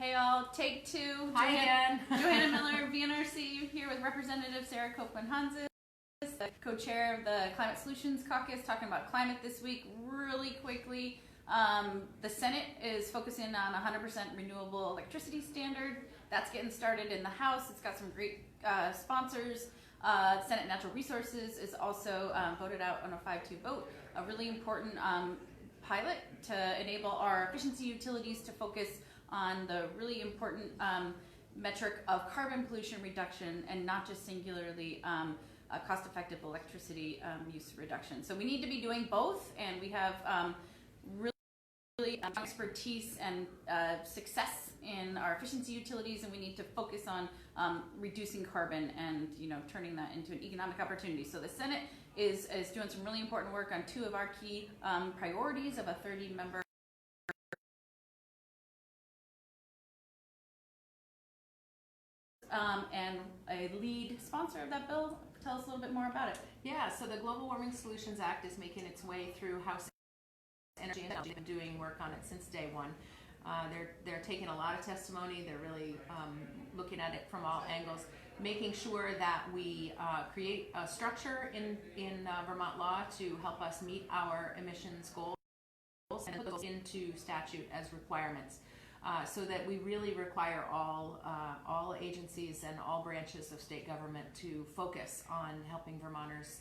Hey all, take two. Hi again. Johanna Miller, VNRC, here with Representative Sara Copeland, the co-chair of the Climate Solutions Caucus, talking about climate this week. Really quickly, the Senate is focusing on 100% renewable electricity standard. That's getting started in the House. It's got some great sponsors. Senate Natural Resources is also voted out on a 5-2 vote. A really important pilot to enable our efficiency utilities to focus on the really important metric of carbon pollution reduction and not just singularly cost-effective electricity use reduction. So we need to be doing both, and we have really expertise and success in our efficiency utilities, and we need to focus on reducing carbon and turning that into an economic opportunity. So the Senate is doing some really important work on two of our key priorities of a 30-member and a lead sponsor of that bill. Tell us a little bit more about it. Yeah, so the Global Warming Solutions Act is making its way through House Energy and They've been doing work on it since day one. They're taking a lot of testimony. They're really looking at it from all angles, making sure that we create a structure in Vermont law to help us meet our emissions goals and put those into statute as requirements. So that we really require all agencies and all branches of state government to focus on helping Vermonters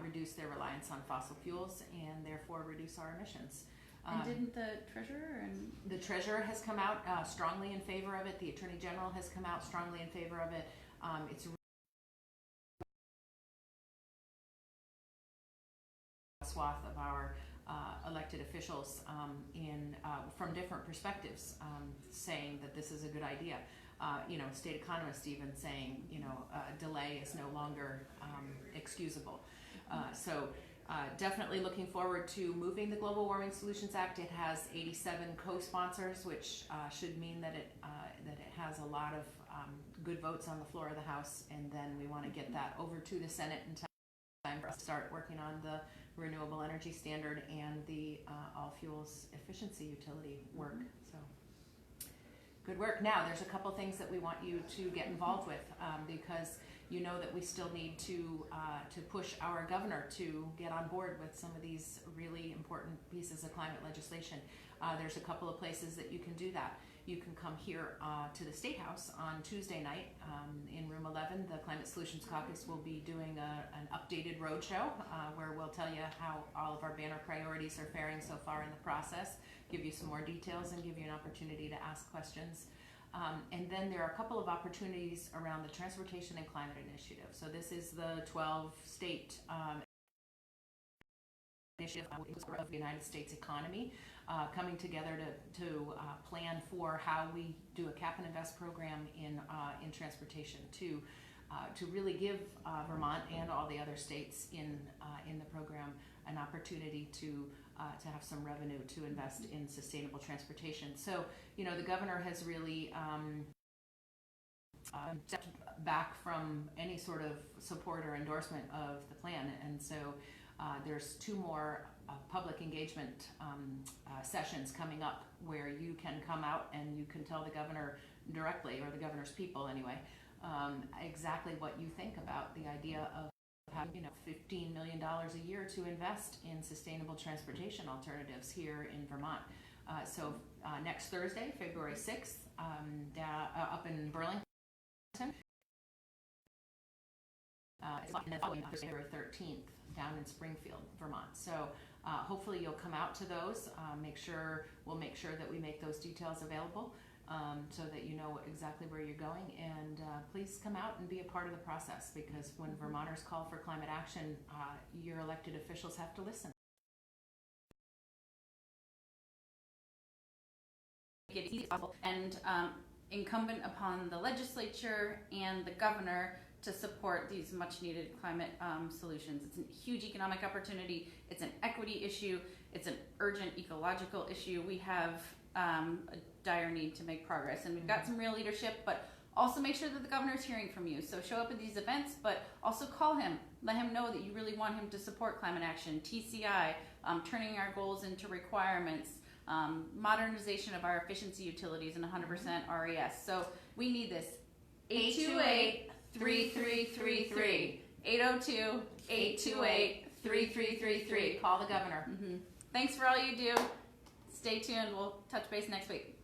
reduce their reliance on fossil fuels and therefore reduce our emissions. And didn't the treasurer and the treasurer has come out strongly in favor of it. The attorney general has come out strongly in favor of it. It's a swath of our elected officials from different perspectives saying that this is a good idea. State economists even saying, delay is no longer excusable. So definitely looking forward to moving the Global Warming Solutions Act. It has 87 co-sponsors, which should mean that it has a lot of good votes on the floor of the House, and then we want to get that over to the Senate in time for us to start working on the Renewable Energy Standard and the all fuels efficiency utility work. So good work. Now there's a couple things that we want you to get involved with because you know that we still need to push our governor to get on board with some of these really important pieces of climate legislation. There's a couple of places that you can do that. You can come here to the Statehouse on Tuesday night in room 11. The Climate Solutions Caucus will be doing an updated roadshow where we'll tell you how all of our banner priorities are faring so far in the process, give you some more details, and give you an opportunity to ask questions. And then there are a couple of opportunities around the Transportation and Climate Initiative. So this is the 12-state initiative of the United States economy coming together to plan for how we do a cap and invest program in transportation to really give Vermont and all the other states in the program an opportunity to have some revenue to invest in sustainable transportation. So the governor has really stepped back from any sort of support or endorsement of the plan, and so there's 2 more public engagement sessions coming up where you can come out and you can tell the governor directly, or the governor's people anyway, exactly what you think about the idea of having $15 million a year to invest in sustainable transportation alternatives here in Vermont. So next Thursday, February 6th, up in Burlington. And then following February 13th down in Springfield, Vermont. So hopefully you'll come out to those. We'll make sure that we make those details available so that you know exactly where you're going. And please come out and be a part of the process, because when Vermonters call for climate action, your elected officials have to listen. Make it easy as possible, and incumbent upon the legislature and the governor to support these much needed climate solutions. It's a huge economic opportunity. It's an equity issue. It's an urgent ecological issue. We have a dire need to make progress, and we've got some real leadership, but also make sure that the governor's hearing from you. So show up at these events, but also call him. Let him know that you really want him to support climate action, TCI, turning our goals into requirements, modernization of our efficiency utilities, and 100% RES. So we need this. 828-3333. 802-828-3333. Call the governor. Thanks for all you do. Stay tuned. We'll touch base next week.